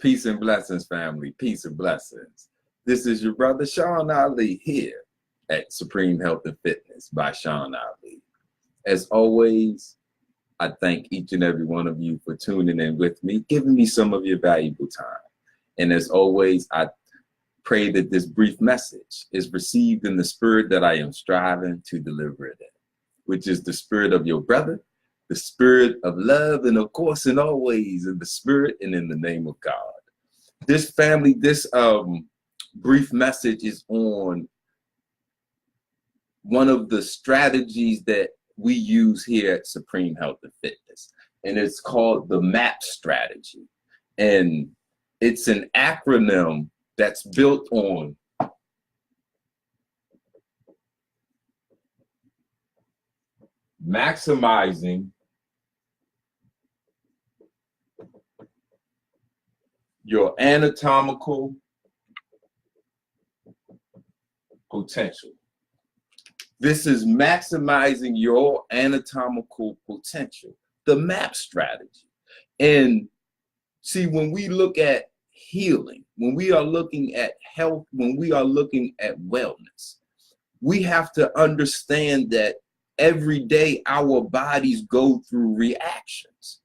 Peace and blessings, family. Peace and blessings. This is your brother Sean Ali here at Supreme Health and Fitness by Sean Ali. As always, I thank each and every one of you for tuning in with me, giving me some of your valuable time. And as always, I pray that this brief message is received in the spirit that I am striving to deliver it in, which is the spirit of your brother, the spirit of love, and of course, and always in the spirit and in the name of God. This family, this brief message is on one of the strategies that we use here at Supreme Health and Fitness, and it's called the MAP strategy. And it's an acronym that's built on maximizing your anatomical potential. This is maximizing your anatomical potential, the MAP strategy. And see, when we look at healing, when we are looking at health, when we are looking at wellness, we have to understand that every day our bodies go through reactions.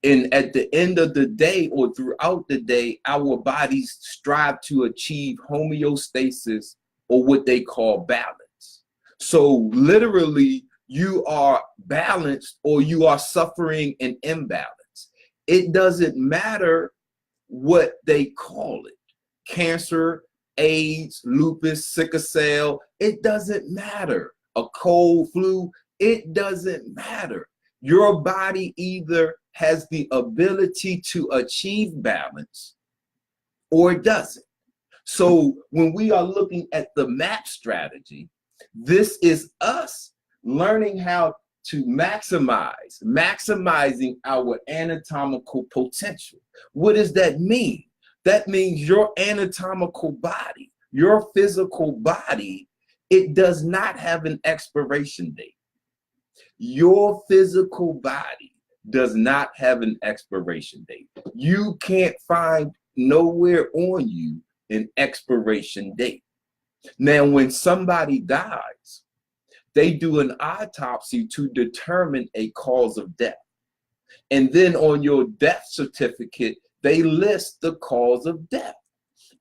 And at the end of the day or throughout the day, our bodies strive to achieve homeostasis, or what they call balance. So literally, you are balanced or you are suffering an imbalance. It doesn't matter what they call it: cancer, AIDS, lupus, sickle cell. It doesn't matter. A cold, flu. It doesn't matter. Your body either has the ability to achieve balance or it doesn't. So when we are looking at the MAP strategy, this is us learning how to maximizing our anatomical potential. What does that mean? That means your anatomical body, your physical body, it does not have an expiration date. Your physical body does not have an expiration date. You can't find nowhere on you an expiration date. Now, when somebody dies, they do an autopsy to determine a cause of death. And then on your death certificate, they list the cause of death.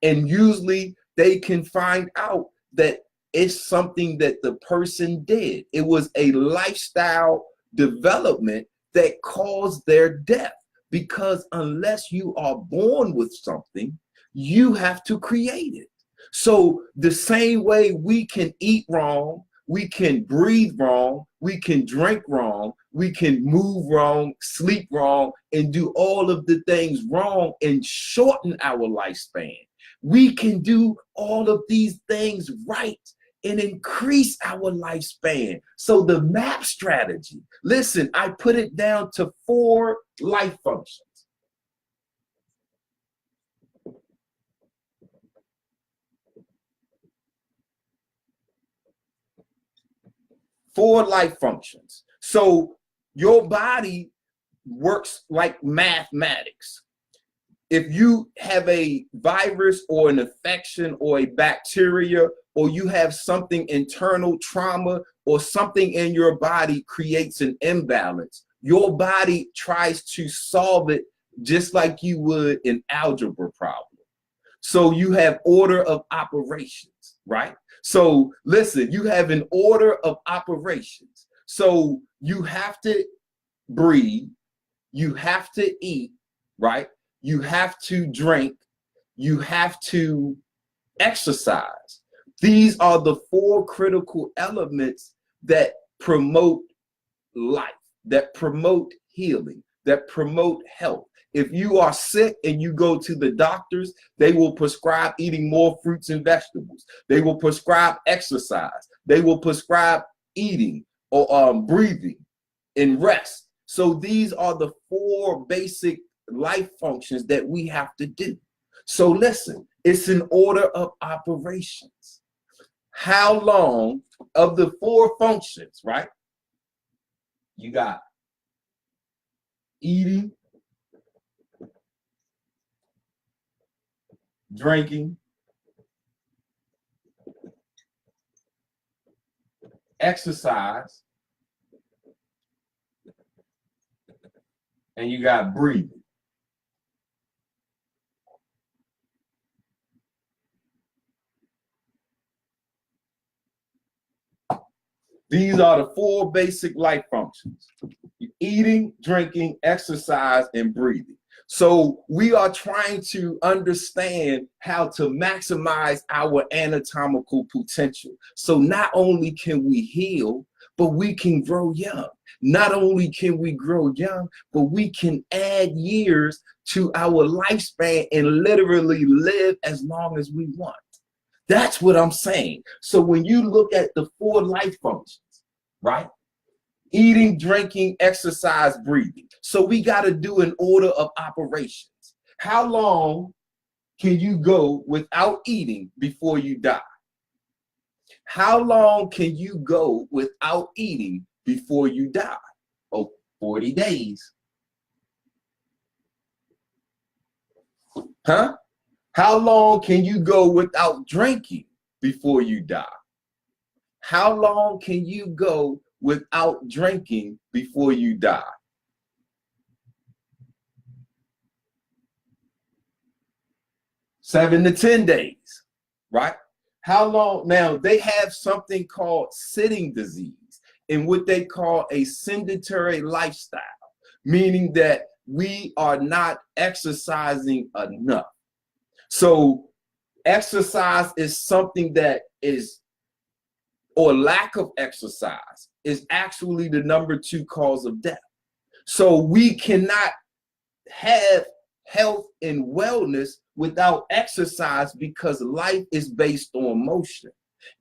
And usually they can find out that it's something that the person did. It was a lifestyle development that caused their death. Because unless you are born with something, you have to create it. So the same way we can eat wrong, we can breathe wrong, we can drink wrong, we can move wrong, sleep wrong, and do all of the things wrong and shorten our lifespan. We can do all of these things right and increase our lifespan. So the MAP strategy, listen, I put it down to 4 life functions. Four life functions. So your body works like mathematics. If you have a virus or an infection or a bacteria, or you have something internal trauma, or something in your body creates an imbalance, your body tries to solve it just like you would an algebra problem. So you have order of operations, right? So listen, you have an order of operations. So you have to breathe, you have to eat, right? You have to drink, you have to exercise. These are the 4 critical elements that promote life, that promote healing, that promote health. If you are sick and you go to the doctors, they will prescribe eating more fruits and vegetables. They will prescribe exercise. They will prescribe eating or breathing and rest. So these are the 4 basic life functions that we have to do. So listen, it's an order of operations. How long of the 4 functions, right? You got eating, drinking, exercise, and you got breathing. These are the 4 basic life functions: eating, drinking, exercise, and breathing. So we are trying to understand how to maximize our anatomical potential. So not only can we heal, but we can grow young. Not only can we grow young, but we can add years to our lifespan and literally live as long as we want. That's what I'm saying. So when you look at the 4 life functions, right? Eating, drinking, exercise, breathing. So we got to do an order of operations. How long can you go without eating before you die? How long can you go without eating before you die? Oh, 40 days. Huh? How long can you go without drinking before you die? How long can you go without drinking before you die? Seven to 10 days, right? How long? Now, they have something called sitting disease and what they call a sedentary lifestyle, meaning that we are not exercising enough. So exercise is something that is, or lack of exercise is actually the number 2 cause of death. So we cannot have health and wellness without exercise, because life is based on motion,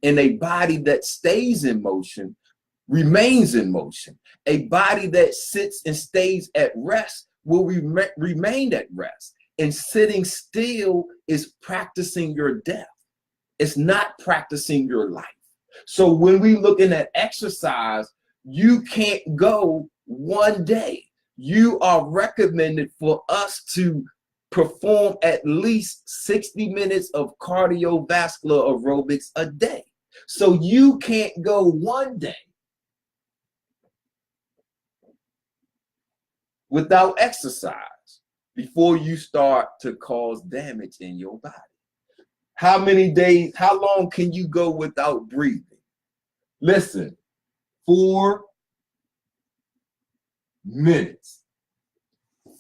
and a body that stays in motion remains in motion. A body that sits and stays at rest will remain at rest. And sitting still is practicing your death. It's not practicing your life. So when we looking at exercise, you can't go one day. You are recommended for us to perform at least 60 minutes of cardiovascular aerobics a day. So you can't go one day without exercise before you start to cause damage in your body. How many days, how long can you go without breathing? Listen, 4 minutes.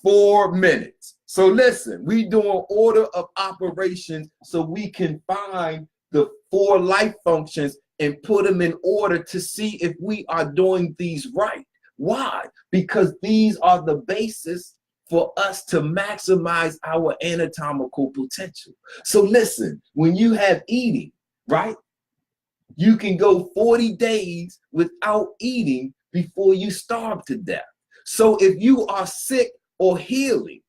4 minutes. So listen, we doing order of operations so we can find the 4 life functions and put them in order to see if we are doing these right. Why? Because these are the basis for us to maximize our anatomical potential. So listen, when you have eating, right? You can go 40 days without eating before you starve to death. So if you are sick or healing,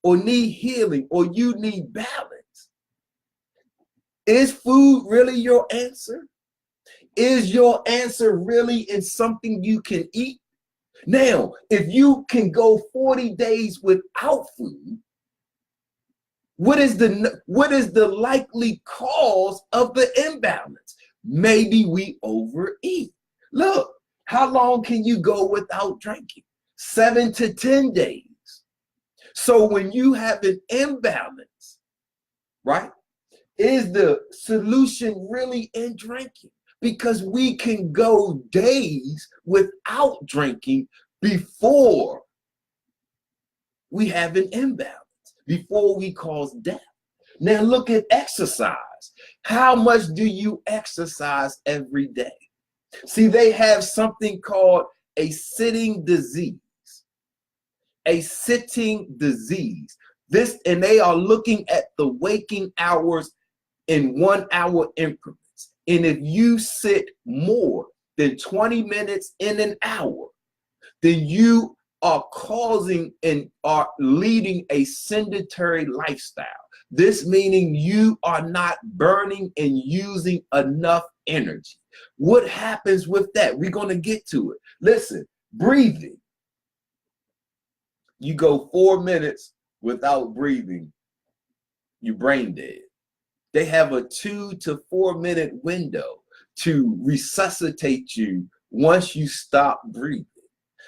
or need healing, or you need balance, is food really your answer? Is your answer really in something you can eat? Now, if you can go 40 days without food, what is the likely cause of the imbalance? Maybe we overeat. Look, how long can you go without drinking? 7 to 10 days. So when you have an imbalance, right, is the solution really in drinking? Because we can go days without drinking before we have an imbalance, before we cause death. Now look at exercise. How much do you exercise every day? See, they have something called a sitting disease. A sitting disease. And they are looking at the waking hours in 1 hour increments. And if you sit more than 20 minutes in an hour, then you are causing and are leading a sedentary lifestyle. This meaning you are not burning and using enough energy. What happens with that? We're going to get to it. Listen, breathing. You go 4 minutes without breathing, you brain dead. They have a 2 to 4 minute window to resuscitate you once you stop breathing.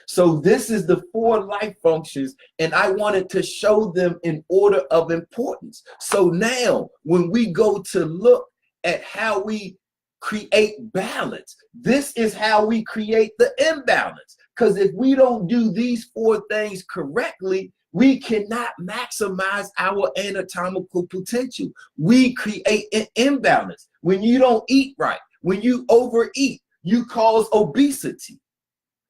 So this is the 4 life functions, and I wanted to show them in order of importance. So now when we go to look at how we create balance, this is how we create the imbalance. Because if we don't do these 4 things correctly, we cannot maximize our anatomical potential. We create an imbalance. When you don't eat right, when you overeat, you cause obesity.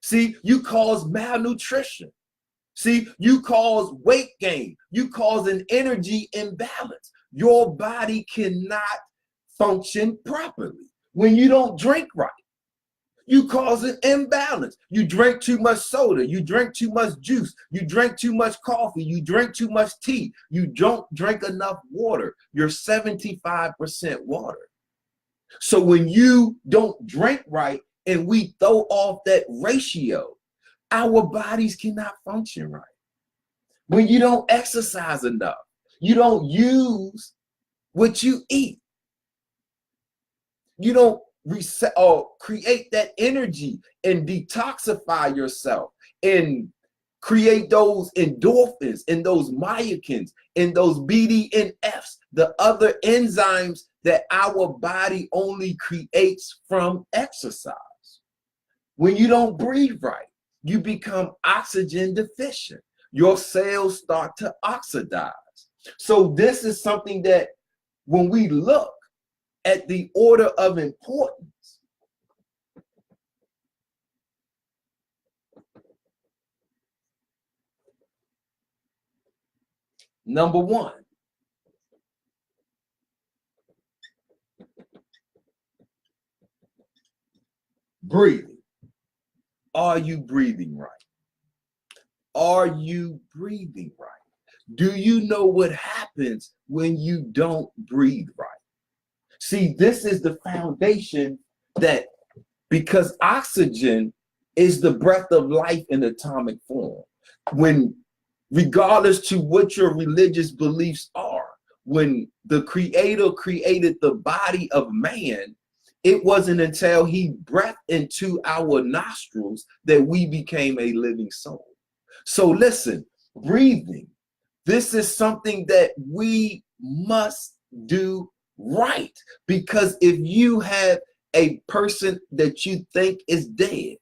See, you cause malnutrition. See, you cause weight gain. You cause an energy imbalance. Your body cannot function properly. When you don't drink right, you cause an imbalance. You drink too much soda. You drink too much juice. You drink too much coffee. You drink too much tea. You don't drink enough water. You're 75% water. So when you don't drink right and we throw off that ratio, our bodies cannot function right. When you don't exercise enough, you don't use what you eat. You don't reset or create that energy and detoxify yourself and create those endorphins and those myokines and those BDNFs, the other enzymes that our body only creates from exercise. When you don't breathe right, you become oxygen deficient. Your cells start to oxidize. So this is something that when we look at the order of importance, number 1, breathing. Are you breathing right? Are you breathing right? Do you know what happens when you don't breathe right? See, this is the foundation that, because oxygen is the breath of life in atomic form. When, regardless to what your religious beliefs are, when the Creator created the body of man, it wasn't until he breathed into our nostrils that we became a living soul. So listen, breathing, this is something that we must do right. Because if you have a person that you think is dead,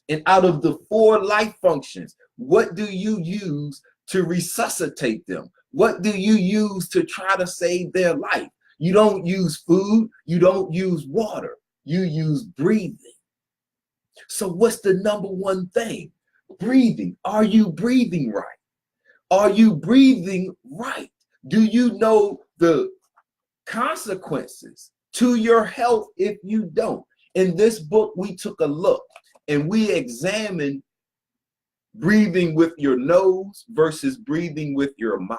and out of the 4 life functions, what do you use to resuscitate them? What do you use to try to save their life? You don't use food, you don't use water, you use breathing. So what's the number 1 thing? Breathing. Are you breathing right? Are you breathing right? Do you know the consequences to your health if you don't? In this book, we took a look and we examined breathing with your nose versus breathing with your mouth.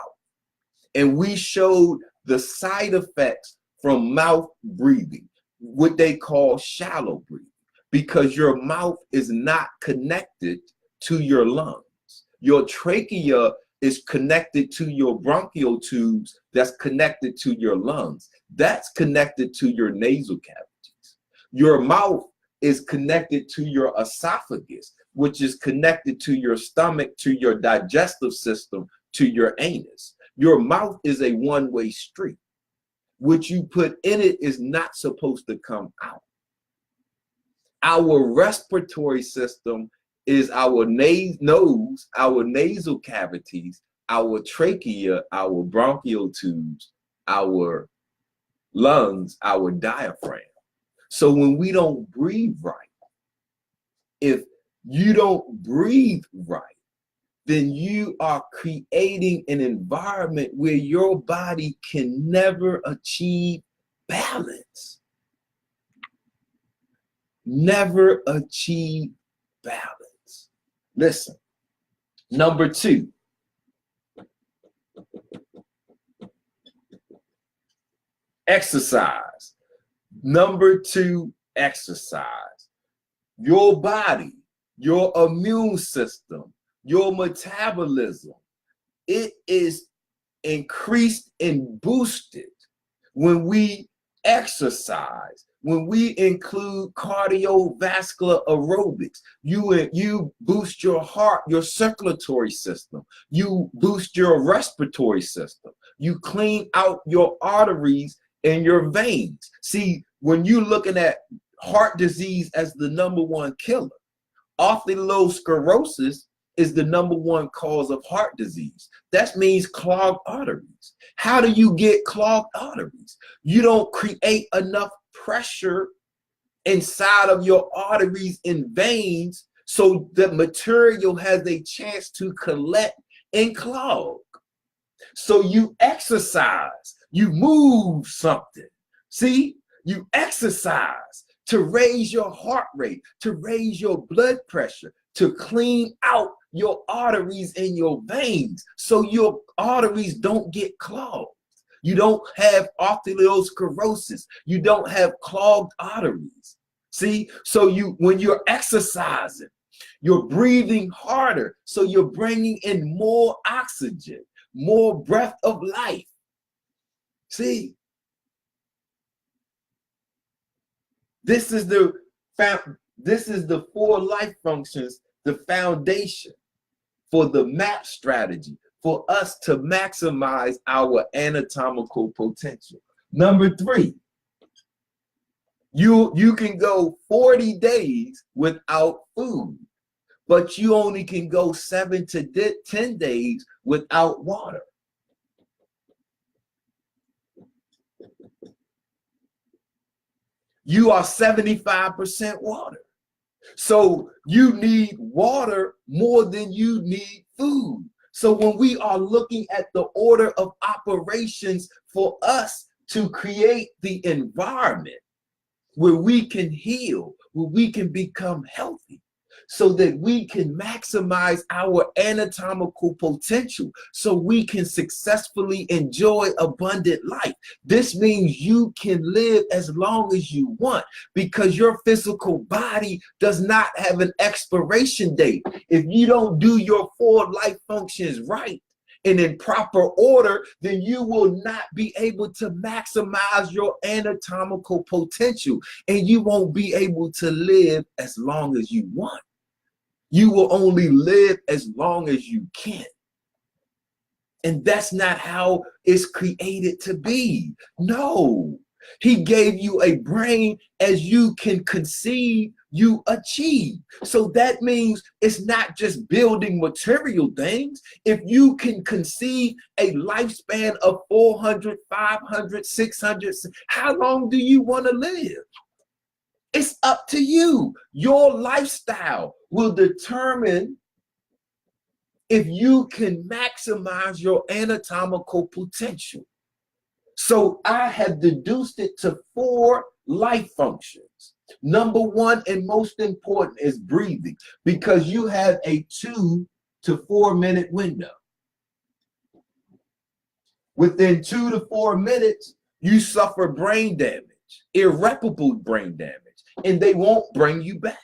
And we showed the side effects from mouth breathing, what they call shallow breathing, because your mouth is not connected to your lungs. Your trachea is connected to your bronchial tubes that's connected to your lungs. That's connected to your nasal cavities. Your mouth is connected to your esophagus, which is connected to your stomach, to your digestive system, to your anus. Your mouth is a one-way street. What you put in it is not supposed to come out. Our respiratory system is our nose, our nasal cavities, our trachea, our bronchial tubes, our lungs, our diaphragm. So when we don't breathe right, if you don't breathe right, then you are creating an environment where your body can never achieve balance. Never achieve balance. Listen, number 2, exercise. Number 2, exercise. Your body, your immune system, your metabolism, it is increased and boosted when we exercise, when we include cardiovascular aerobics, you boost your heart, your circulatory system, you boost your respiratory system, you clean out your arteries and your veins. See, when you're looking at heart disease as the #1 killer, atherosclerosis is the #1 cause of heart disease. That means clogged arteries. How do you get clogged arteries? You don't create enough pressure inside of your arteries and veins so the material has a chance to collect and clog. So you exercise, you move something. See, you exercise to raise your heart rate, to raise your blood pressure, to clean out your arteries and your veins so your arteries don't get clogged. You don't have atherosclerosis. You don't have clogged arteries. See, so when you're exercising, you're breathing harder, so you're bringing in more oxygen, more breath of life. See, this is the 4 life functions, the foundation for the MAP strategy for us to maximize our anatomical potential. Number 3, you can go 40 days without food, but you only can go 7 to 10 days without water. You are 75% water. So you need water more than you need food. So when we are looking at the order of operations for us to create the environment where we can heal, where we can become healthy, so that we can maximize our anatomical potential, so we can successfully enjoy abundant life. This means you can live as long as you want, because your physical body does not have an expiration date. If you don't do your 4 life functions right and in proper order, then you will not be able to maximize your anatomical potential, and you won't be able to live as long as you want. You will only live as long as you can. And that's not how it's created to be. No, he gave you a brain. As you can conceive, you achieve. So that means it's not just building material things. If you can conceive a lifespan of 400, 500, 600, how long do you want to live? It's up to you. Your lifestyle will determine if you can maximize your anatomical potential. So I have deduced it to 4 life functions. Number 1 and most important is breathing, because you have a 2 to 4 minute window. Within 2 to 4 minutes, you suffer brain damage, irreparable brain damage, and they won't bring you back.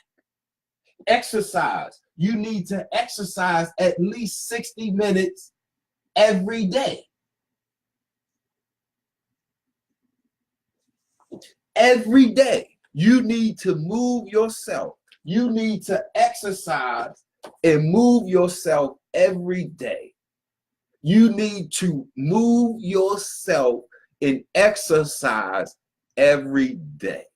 Exercise. You need to exercise at least 60 minutes every day. Every day, you need to move yourself. You need to exercise and move yourself every day. You need to move yourself and exercise every day.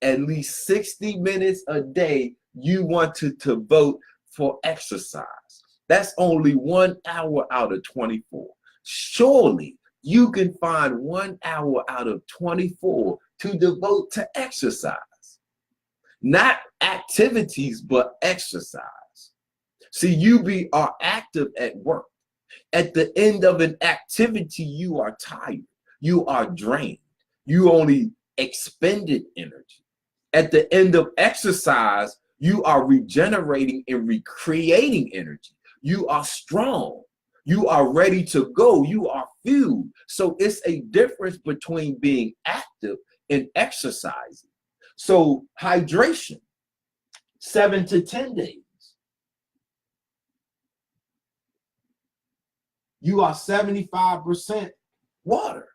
At least 60 minutes a day you want to devote for exercise. That's only 1 hour out of 24. Surely you can find 1 hour out of 24 to devote to exercise. Not activities, but exercise. See, you are active at work. At the end of an activity, you are tired. You are drained. You only expended energy. At the end of exercise, you are regenerating and recreating energy. You are strong. You are ready to go. You are fueled. So it's a difference between being active and exercising. So hydration, 7 to 10 days. You are 75% water.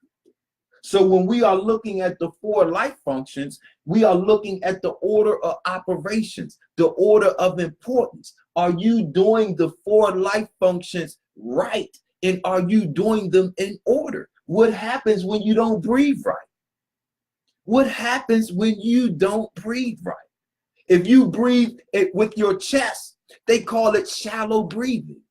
So when we are looking at the 4 life functions, we are looking at the order of operations, the order of importance. Are you doing the 4 life functions right? And are you doing them in order? What happens when you don't breathe right? What happens when you don't breathe right? If you breathe it with your chest, they call it shallow breathing.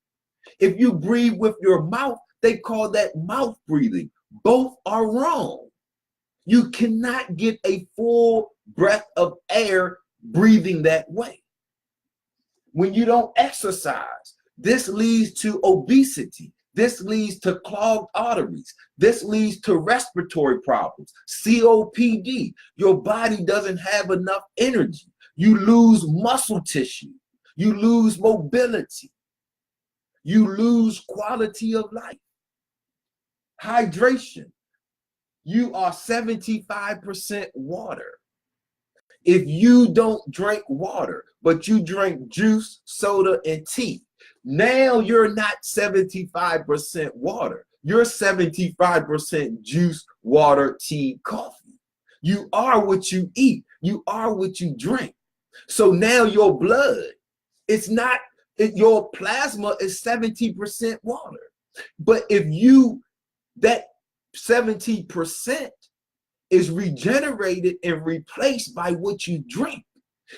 If you breathe with your mouth, they call that mouth breathing. Both are wrong. You cannot get a full breath of air breathing that way. When you don't exercise, this leads to obesity. This leads to clogged arteries. This leads to respiratory problems, COPD. Your body doesn't have enough energy. You lose muscle tissue. You lose mobility. You lose quality of life. Hydration. You are 75% water. If you don't drink water, but you drink juice, soda, and tea, now you're not 75% water. You're 75% juice, water, tea, coffee. You are what you eat. You are what you drink. So now your blood, your plasma is 70% water. But if that 70% is regenerated and replaced by what you drink.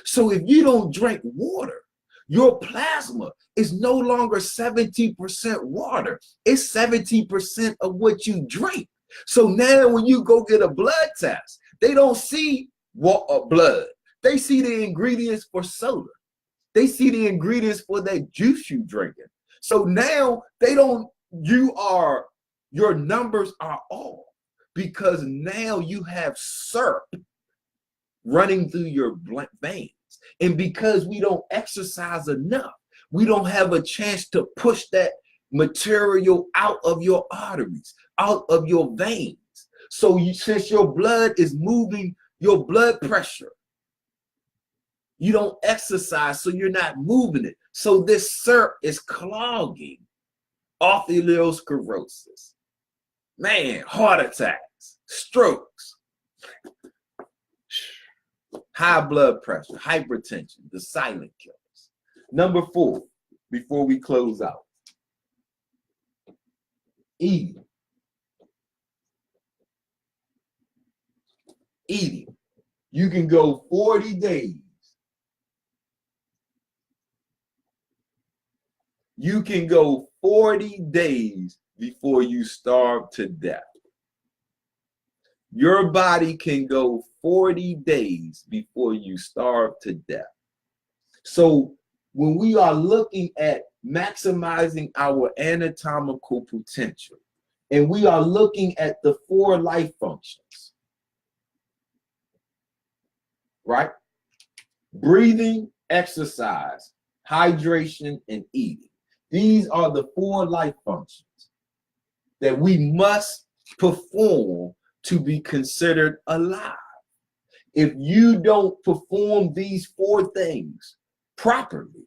So if you don't drink water, your plasma is no longer 70% water. It's 70% of what you drink. So now when you go get a blood test, they don't see blood. They see the ingredients for soda. They see the ingredients for that juice you drinking. So now your numbers are off because now you have syrup running through your veins. And because we don't exercise enough, we don't have a chance to push that material out of your arteries, out of your veins. So since your blood is moving, your blood pressure, you don't exercise, so you're not moving it. So this syrup is clogging arteriosclerosis. Man, heart attacks, strokes, high blood pressure, hypertension, the silent killers. Number 4, before we close out, eating. Eating. You can go 40 days. You can go 40 days before you starve to death. Your body can go 40 days before you starve to death. So when we are looking at maximizing our anatomical potential, and we are looking at the 4 life functions, right? Breathing, exercise, hydration, and eating. These are the 4 life functions that we must perform to be considered alive. If you don't perform these 4 things properly,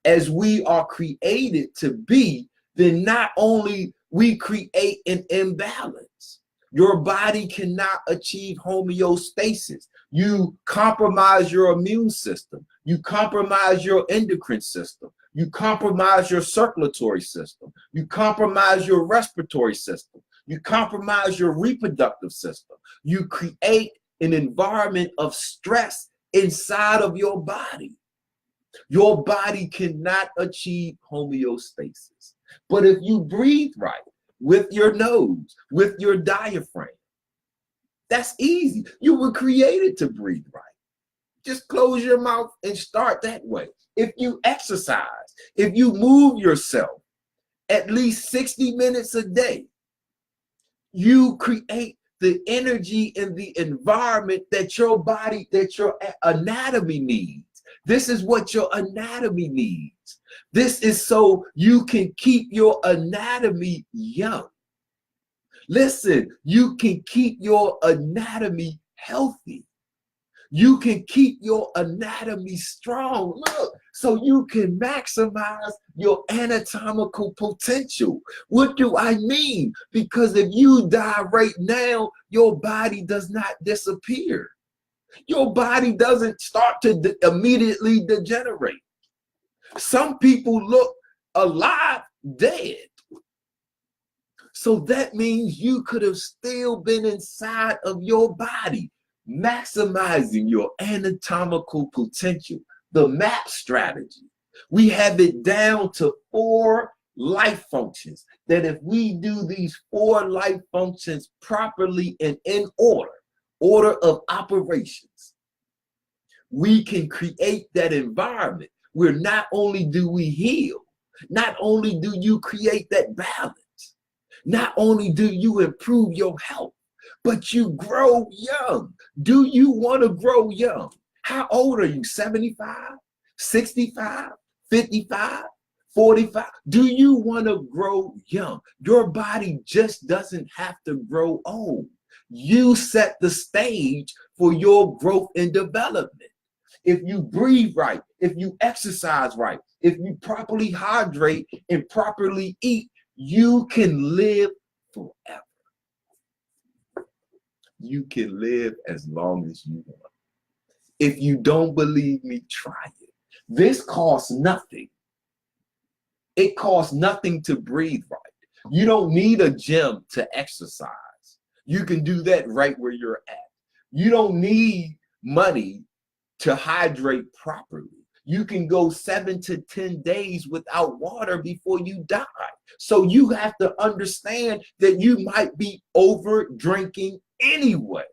as we are created to be, then not only we create an imbalance, your body cannot achieve homeostasis. You compromise your immune system. You compromise your endocrine system. You compromise your circulatory system. You compromise your respiratory system. You compromise your reproductive system. You create an environment of stress inside of your body. Your body cannot achieve homeostasis. But if you breathe right with your nose, with your diaphragm, that's easy. You were created to breathe right. Just close your mouth and start that way. If you exercise, if you move yourself at least 60 minutes a day, you create the energy and the environment that your body, that your anatomy needs. This is what your anatomy needs. This is so you can keep your anatomy young. Listen, you can keep your anatomy healthy. You can keep your anatomy strong. Look, so you can maximize your anatomical potential. What do I mean? Because if you die right now, your body does not disappear. Your body doesn't start to immediately degenerate. Some people look alive, dead. So that means you could have still been inside of your body, maximizing your anatomical potential, the MAP strategy. We have it down to 4 life functions that if we do these 4 life functions properly and in order of operations, we can create that environment where not only do we heal, not only do you create that balance, not only do you improve your health, but you grow young. Do you want to grow young? How old are you? 75, 65, 55, 45? Do you want to grow young? Your body just doesn't have to grow old. You set the stage for your growth and development. If you breathe right, if you exercise right, if you properly hydrate and properly eat, you can live forever. You can live as long as you want. If you don't believe me, try it. This costs nothing. It costs nothing to breathe right. You don't need a gym to exercise. You can do that right where you're at. You don't need money to hydrate properly. You can go 7 to 10 days without water before you die. So you have to understand that you might be over drinking anyway.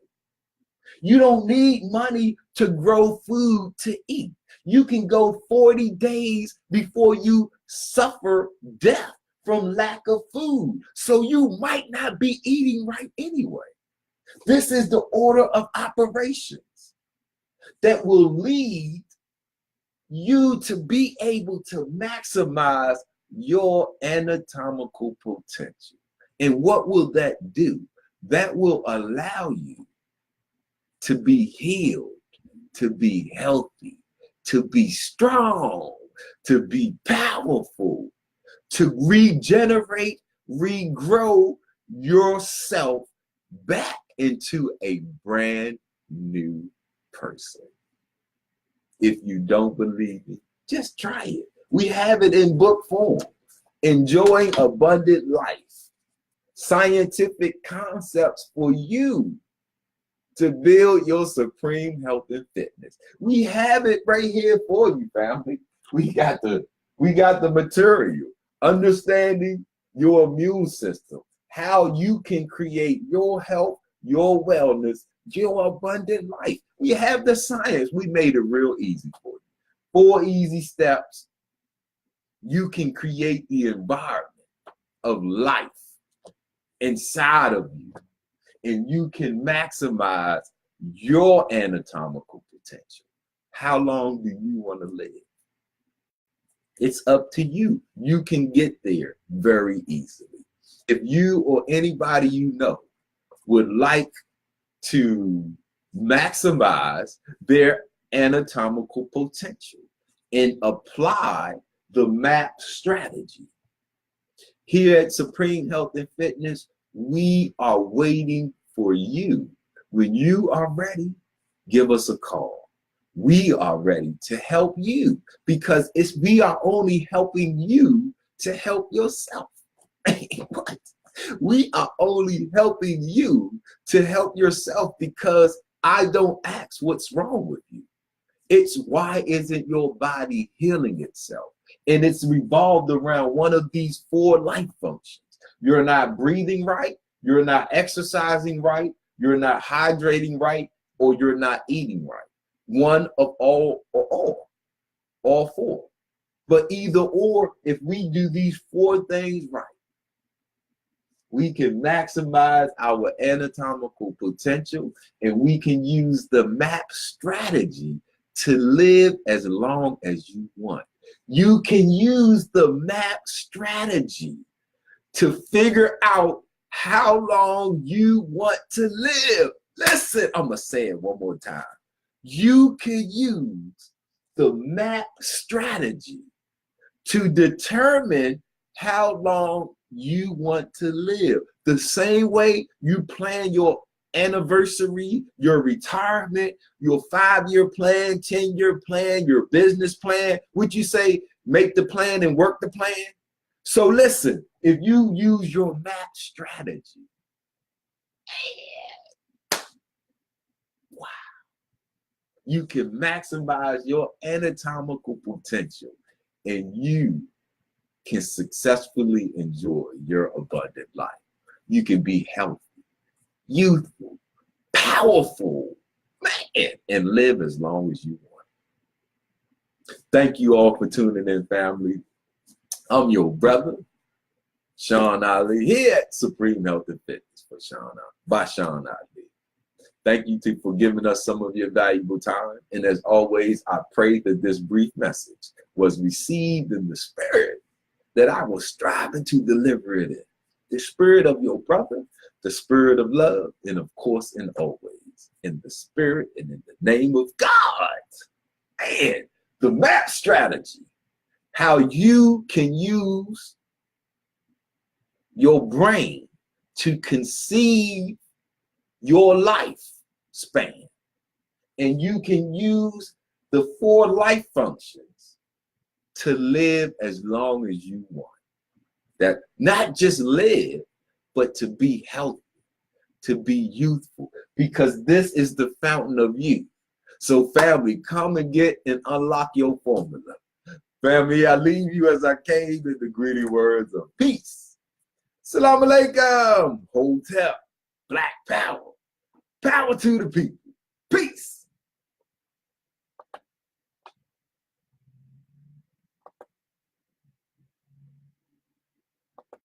You don't need money to grow food to eat. You can go 40 days before you suffer death from lack of food. So you might not be eating right anyway. This is the order of operations that will lead you to be able to maximize your anatomical potential. And what will that do? That will allow you to be healed, to be healthy, to be strong, to be powerful, to regenerate, regrow yourself back into a brand new person. If you don't believe it, just try it. We have it in book form. Enjoying Abundant Life. Scientific concepts for you to build your supreme health and fitness. We have it right here for you, family. We got the material. Understanding your immune system, how you can create your health, your wellness, your abundant life. We have the science. We made it real easy for you. 4 easy steps. You can create the environment of life inside of you, and you can maximize your anatomical potential. How long do you want to live? It's up to you. You can get there very easily. If you or anybody you know would like to maximize their anatomical potential and apply the MAP strategy, here at Supreme Health and Fitness, we are waiting for you. When you are ready, give us a call. We are ready to help you, because we are only helping you to help yourself. We are only helping you to help yourself, because I don't ask what's wrong with you. It's why isn't your body healing itself? And it's revolved around one of these 4 life functions. You're not breathing right, you're not exercising right, you're not hydrating right, or you're not eating right. One of all or all 4. But either or, if we do these 4 things right, we can maximize our anatomical potential, and we can use the MAP strategy to live as long as you want. You can use the MAP strategy to figure out how long you want to live. Listen, I'm going to say it one more time. You can use the MAP strategy to determine how long you want to live. The same way you plan your anniversary, your retirement, your 5-year plan, 10-year plan, your business plan. Would you say make the plan and work the plan? So listen, if you use your MAP strategy, wow, you can maximize your anatomical potential and you can successfully enjoy your abundant life. You can be healthy, youthful, powerful, man, and live as long as you want. Thank you all for tuning in, family. I'm your brother, Sean Ali, here at Supreme Health and Fitness by Sean Ali. Thank you for giving us some of your valuable time. And as always, I pray that this brief message was received in the spirit that I was striving to deliver it in. The spirit of your brother, the spirit of love, and of course, and always, in the spirit and in the name of God. And the MAP strategy, how you can use your brain to conceive your life span. And you can use the 4 life functions to live as long as you want. That not just live, but to be healthy, to be youthful, because this is the fountain of youth. So family, come and get and unlock your formula. Family, I leave you as I came in the gritty words of peace. Salam alaikum. Hotel, black power. Power to the people. Peace.